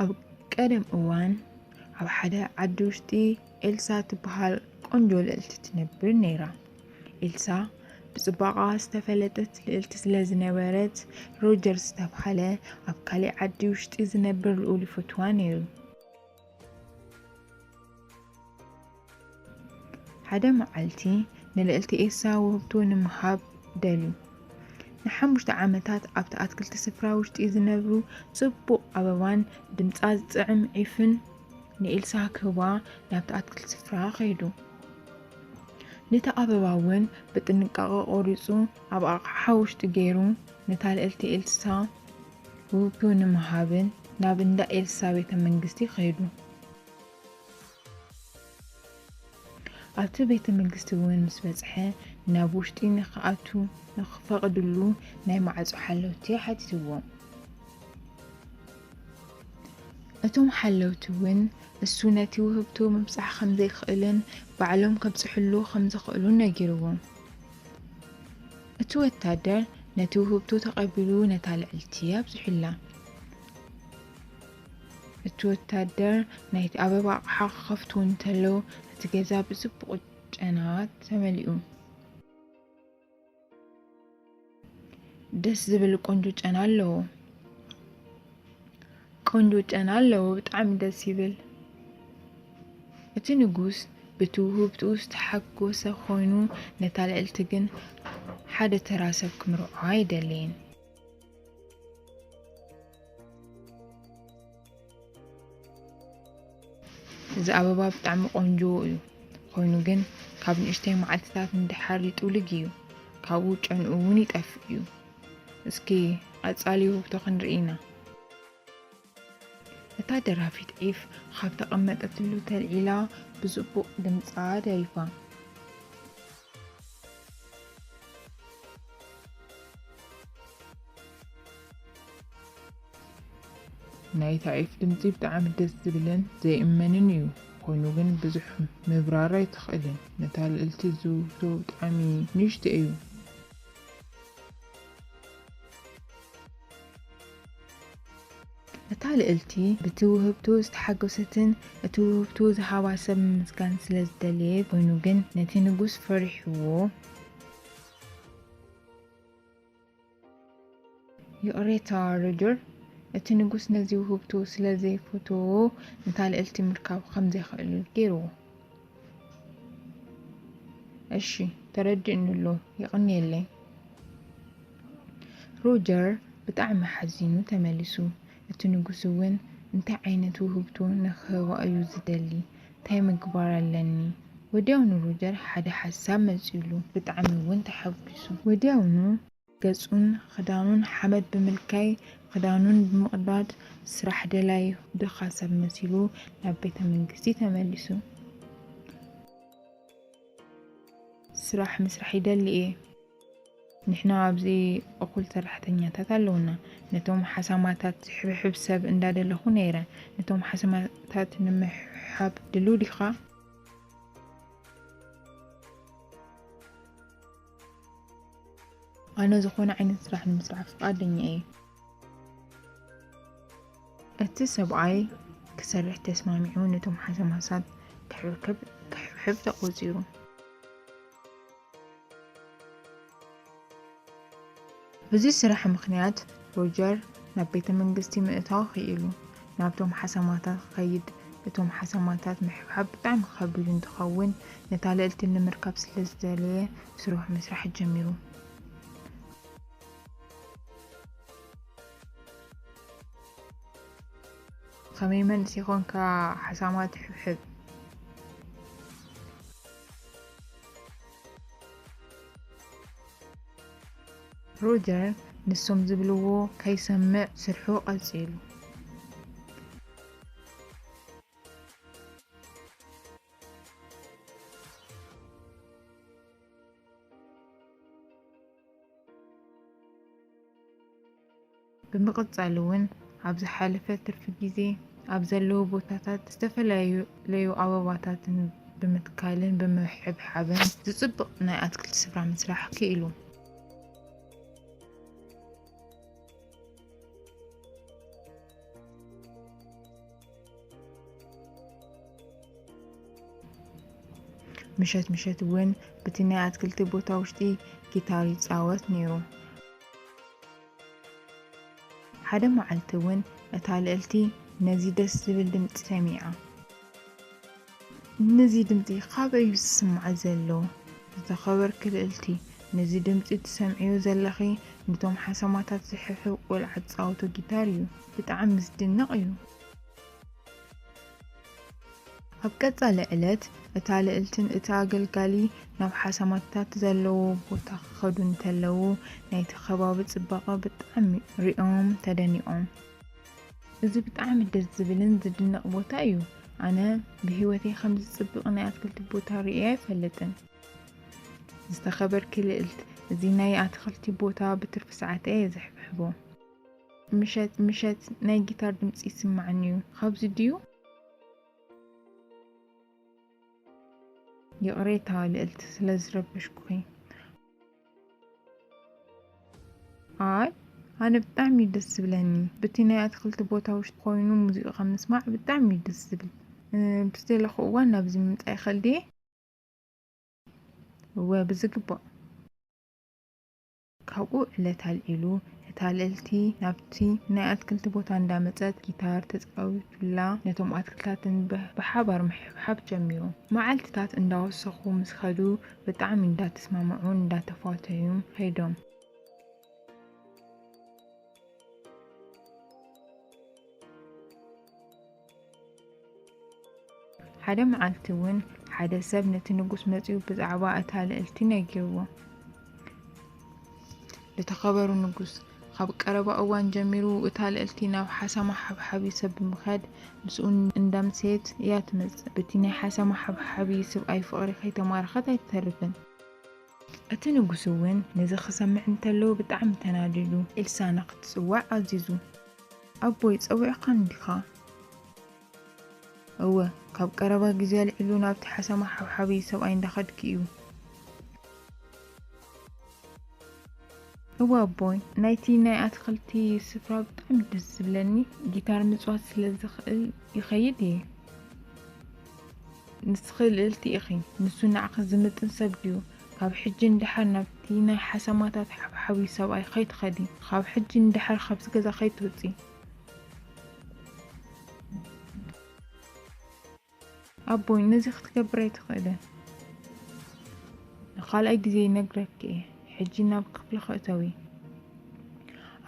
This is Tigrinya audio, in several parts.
ኣብ ቀደም እዋን ኣብ ሓደ ዓዲ ውሽጢ ኤልሳ ትበሃል ቆንጆ ልዕልቲ ትነብር ነይራ። ኤልሳ ብጽባቐ ዝተፈለጠት ልዕልቲ ስለ ዝነበረት ሮጀር ዝተባህለ ኣብ ካሊእ ዓዲ ውሽጢ ዝነብር ልዑል ይፈትዋ ነይሩ። ሓደ መዓልቲ ንልዕልቲ ኤልሳ ውህብቶ ንምሃብ ደልዩ። ን5 ዓመታት ኣብቲ ኣትክልቲ ስፍራ ውሽጢ ዝነብሩ ጽቡቕ ኣበባን ድምጻ ዝጥዕም ዒፍን ንኤልሳ ክህባ ናብቲ ኣትክልቲ ስፍራ ኸይዱ። ነታ ኣበባ እውን ብጥንቃቐ ቆሪጹ ኣብ ኣቕሓ ውሽጢ ገይሩ ነታ ልዕልቲ ኤልሳ ውህብቶ ንምሃብን ናብ እንዳ ኤልሳ ቤተ መንግስቲ ኸይዱ። ኣብቲ ቤተ መንግስቲ እውን ምስ በጽሐ ናብ ውሽጢ ንኽኣቱ ንኽፈቕድሉ ናይ ማዕጾ ሓለውቲ ሓቲትዎም። እቶም ሓለውቲ እውን እሱ ነቲ ውህብቶ ምብጻሕ ከም ዘይኽእልን ባዕሎም ከብጽሕሉ ከም ዝኽእሉን ነጊርዎም። እቲ ወታደር ነቲ ውህብቶ ተቐቢሉ ነታ ልዕልቲ ኣብጽሒላ። እቲ ወታደር ናይቲ ኣበባ ኣቕሓ ክኸፍቱ እንተሎ እቲ ገዛ ብጽቡቕ ጨናት ተመሊኡ። ደስ ዝብል ቆንጆ ጨና ኣለዎ። ብጣዕሚ ደስ ይብል። እቲ ንጉስ በቲ ውህብትኡ ዝተሓጎሰ ኮይኑ ነታ ልዕልቲ ግን ሓደ ተራ ሰብ ክምርዖ ኣይደለየን። እዚ ኣበባ ብጣዕሚ ቆንጆ እዩ ኮይኑ ግን ካብ ንእሽተይ መዓልትታት እንድሕር ይጥውልግ እዩ። ካብኡ ጨንኡ እውን ይጠፍእ እዩ። እስኪ ቀጻሊ ውህብቶ ክንርኢና። እታ ደራፊት ዒፍ ካብ ተቐመጠትሉ ተልዒላ ብጽቡቕ ድምጻ ደሪፋ። ናይታ ዒፍ ድምጺ ብጣዕሚ ደስ ዝብልን ዘይእመንን እዩ። ኮይኑ ግን ብዙሕ ምብራር ኣይትኽእልን። ነታ ልዕልቲ ዝውህብቶ ብጣዕሚ ንእሽተይ እዩ። እታ ልዕልቲ በቲ ውህብቶ ዝተሓጎሰትን እቲ ውህብቶ ዝሃባ ሰብ ምስጋን ስለ ዝደለየት ኮይኑ ግን ነቲ ንጉስ ፈሪሕዎ ይቕሬታ ሮጀር እቲ ንጉስ ነዚ ውህብቶ ስለ ዘይፈትዎ ነታ ልዕልቲ ምርካብ ከም ዘይኽእል ገይርዎ። እሺ ተረዲእንሎ ይቕኒየለይ። ሮጀር ብጣዕሚ ሓዚኑ ተመሊሱ። እቲ ንጉስ እውን እንታይ ዓይነት ውህብቶ ንኽህባ እዩ ዝደሊ? እንታይ ምግባር ኣለኒ? ወዲያውኑ ሮጀር ሓደ ሓሳብ መጺሉ ብጣዕሚ እውን ተሓጒሱ። ወዲያውኑ ገጹን ክዳኑን ሓመድ ብምልካይ ክዳኑን ብምቕዳድ ስራሕ ደላይ ድኻ ሰብ መሲሉ ናብ ቤተ መንግስቲ ተመሊሱ። ስራሕ ምስራሕ ይደሊ እየ። ንሕና ኣብዚ እኩል ሰራሕተኛታት ኣለውና። ነቶም ሓሳማታት ዝሕብሕብ ሰብ እንዳደለኹ ነይረ። ነቶም ሓሳማታት ንምሕሓብ ድሉ ዲኻ? ኣነ ዝኾነ ዓይነት ስራሕ ንምስራሕ ፍቃደኛ እየ። እቲ ሰብኣይ ክሰርሕ ተስማሚዑ ነቶም ሓሳማታት ክሕብሕብ ተቖፂሩ። በዚ ስራሕ ምኽንያት ሮጀር ናብ ቤተ መንግስቲ ምእታው ኽኢሉ ናብቶም ሓሳማታት ኸይድ። እቶም ሓሳማታት ምሕብሓብ ብጣዕሚ ከቢድ እንትኸውን ነታ ልዕልቲ ንምርካብ ስለ ዝደለየ ስራሕ ምስራሕ ጀሚሩ። ከመይ መንእስ ይኾንካ ሓሳማት ሕብሕብ? ሮጀር ንሶም ዝብልዎ ከይሰምዕ ስርሑ ቀጺሉ። ብምቕጻል እውን ኣብ ዝሓለፈ ትርፊ ግዜ ኣብ ዘለዉ ቦታታት ዝተፈላለዩ ኣበባታትን ብምትካልን ብምሕብሓብን ዝጽብቕ ናይ ኣትክልቲ ስፍራ ምስራሕ ክኢሉ። مشت وين بتناي أتكلت بوتا وشتي جيتار يتصاوت نيرو حدا معلت وين أتعلقلتي نزي دس زبل دمت سميعة نزي دمتي خابر يسمع زلو تخبر كلقلتي نزي دمتي تسمعيو زلخي نتوم حسماتات زحفو والعد صوتو جيتاريو بتعم زدنقيو هبكت على قلت اتعلقلتن اتاقلقالي ناب حسماتات زلو بوتاخدون تلو نايت خبابت صباقة بتعمي ريقوم تدنيقوم إذا بتعمل دز زبلن زدنق بوتا ايو أنا بهوتي 5 صبق أنا أتكلت بوتا رئي فلتن استخبر كل قلت زيناي أتخلتي بوتا بترف ساعتين زحبحبو مشت ناي جيتار دمس يسمعنيو خبز ديو يقريتها لقلت سلازرب بشكوي أنا بتعمي دس بلاني بتيناي أدخلت بوتا وش تقوينو موسيقى خمس مع بتعمي دس بل بستيل أخوانا بزي متأي خلدي وبزقبا كاوقو إلا تالإلو تالإلتي نابتي ناي أدخلت بوتا اندامتات جيتار تتقوي لا نتوم أدخلتاتن بحابر محب جميرو معالتتات انداو السخو مسخدو بتعمي دا تسمامعون دا تفاتيوم خيدوم حدا معلتون حدا سب نتي نقص مزيو بزعباء تالقلتي نجيروا لتخبروا نقص خاب قربا اوان جميرو تالقلتي ناو حسما حبحبي سب مخد مسؤون اندام سيت ياتمز بتيني حسما حبحبي سب اي فقري خيطة مارخت اي تترفن اتي نقصوين نزخ سمع انتلو بتعم تنادلو إلسانق تسوع عزيزو أبوي تسوع قندخا هو كاب قربا جزال علو نابت حسما حبحبي سبعين دخد كيو هو أبوي نايتي ناي أدخلتي سفرة بطعم دزبلني جيتار مزوات سلزخل يخيدي نسخل قلتي إخي نسو نعق زمتن سبديو كاب حجين دحر نابتي ناي حسماتات حبحبي سبعي خيط خدي كاب حجين دحر خبز كذا خيط وطي أبوي نزخ تكبريت خده خال أي جزي نقرك إيه حجينا بقبل خطوي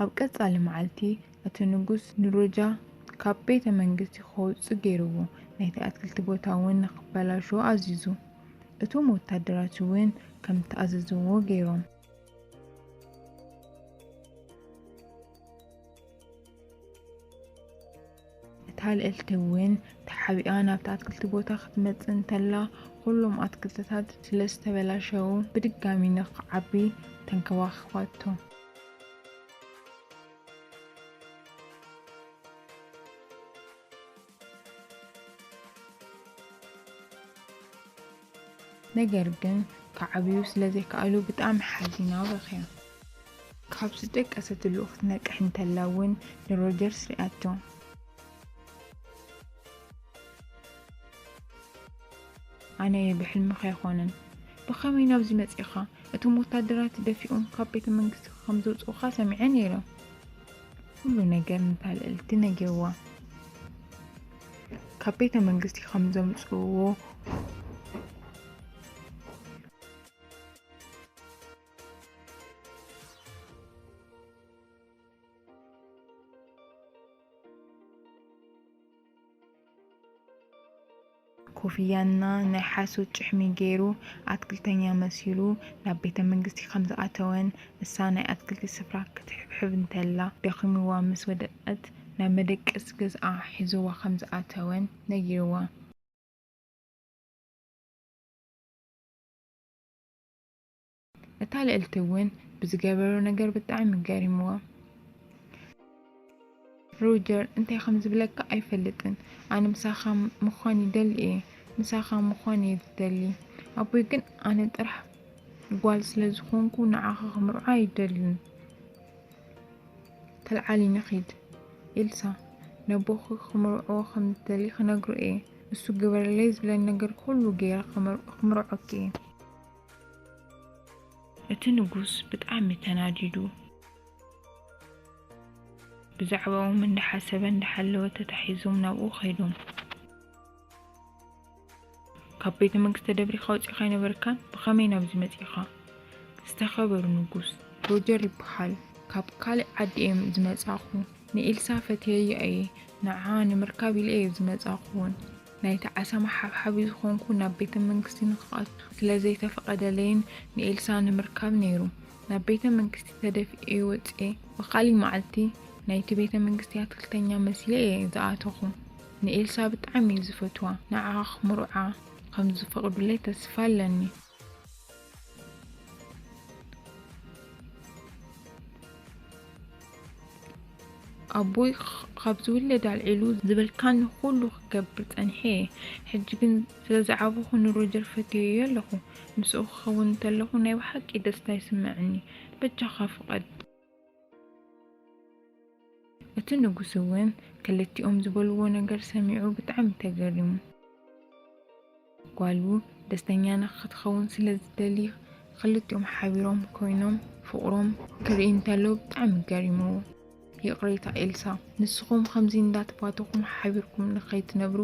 أبقت على معلتي أتنقص نروجا كابيت منجسي خوص جيرو نهتي أتكلت بوتاوين نقبلا شو عزيزو أتو متدراتوين كم تأززو جيرو تال التوين تحبي أنا بتأكلت بوتا خدمت انتلا كلهم أتكلتات سلسة بلا شو بدقامي نقعبي تنكواخواتو نجرجن كعبيو سلازي كألو بتأم حزينة وبخير كابستك أسد الوقت نكح انتلاوين لروجرز رئاتو أنا يبحلم خيخونن بخامي نابزي مزيخة أتو متادرات دافئون كابيت منجس خمزوز وخاسة معنيرا كلو نجر نتال التنا جوا كابيت منجس خمزوز وو كوفيانا نحاسو تشحمي جيرو أتكلتنيا مسيلو لبيت منجستي 5 أتوان السانة أتكلتي سفراك تحب انتلا بيقيمي وامس ودقت نمدك اسجز حزوا 5 أتوان نجيروا اتالي التوين بزجابرو نجر بتعمل جارموا روجر انتي 5 بلك اي فلتن انا مساخة مخاني دل ايه مساخة مخاني دلي ابوي كن انا طرح قوال سلازخون كون عاخا خمرعاي دلن تلعالي نخيد إلسا نبوخ خمرعو خمس دلي خنقرو ايه እሱ ግበረለይ ዝብለኒ ነገር ኩሉ ገይረ ክምርዖኪ እየ። እቲ ንጉስ ብጣዕሚ ተናዲዱ ብዛዕባኦም እንዳሓሰበ እንዳሓለወ ተታሒዞም ናብኡ ኸይዶም ካብ ቤተ መንግስቲ ደብሪኻ ወፂኻ ይነበርካን ብኸመይ ናብዚ መፂኻ? ዝተኸበሩ ንጉስ ሮጀር ይበሃል። ካብ ካልእ ዓዲ እዮም ዝመጻኹ። ንኤልሳ ፈትየዮ እየ ንዓ ንምርካብ ኢለ እየ ዝመጻኹውን ናይቲ ዓሳማ ሓብሓቢ ዝኾንኩ ናብ ቤተ መንግስቲ ንኽኣቱ ስለዘይተፈቐደለይን ንኤልሳ ንምርካብ ነይሩ። ናብ ቤተ መንግስቲ ተደፊአ ወፅኤ ብኻልእ መዓልቲ ናይቲ ቤተ መንግስቲ ኣትክልተኛ መሲለ እየ ዝኣተኹ። ንኤልሳ ብጣዕሚ እዩ ዝፈትዋ። ንዓኻ ክምርዓ ከም ዝፈቕዱለይ ተስፋ ኣለኒ። ኣቦይ ካብ ዝውለድ ኣልዒሉ ዝበልካኒ ኩሉ ክገብር ፀኒሐ እየ። ሕጂ ግን ስለዝዓበኹ ንሮጀር ፈትየዮ ኣለኹ። ምስኡ ክኸውን እንተለኹ ናይ ብሓቂ ደስታ ይስምዐኒ። በጃኻ ፍቐድ። እቲ ንጉስ እውን ክልቲኦም ዝበልዎ ነገር ሰሚዑ ብጣዕሚ ተገሪሙ። ጓሉ ደስተኛ ንኽትኸውን ስለዝደሊ ክልቲኦም ሓቢሮም ኮይኖም ፍቕሮም ክርኢ እንተለዉ ብጣዕሚ ገሪምዎ። ይቕሬታ ኤልሳ፣ ንስኹም ከምዚ እንዳተባተኹም ሓቢርኩም ንኸይትነብሩ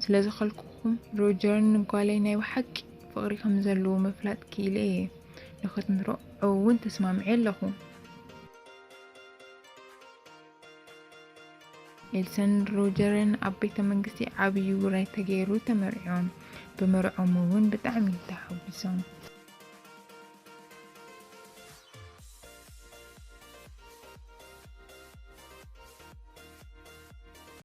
ስለዝኸልኩኹም ሮጀርን ጓለይ ናይ ብሓቂ ፍቕሪ ከም ዘለዎ ምፍላጥ ክኢለ እየ። ንኽትምርዖ እውን ተስማሚዐ ኣለኹ። ኤልሳን ሮጀርን ኣብ ቤተ መንግስቲ ዓብዪ ውራይ ተገይሩ ተመሪዖም። ብመርዖም እውን ብጣዕሚ ተሓጒሶም።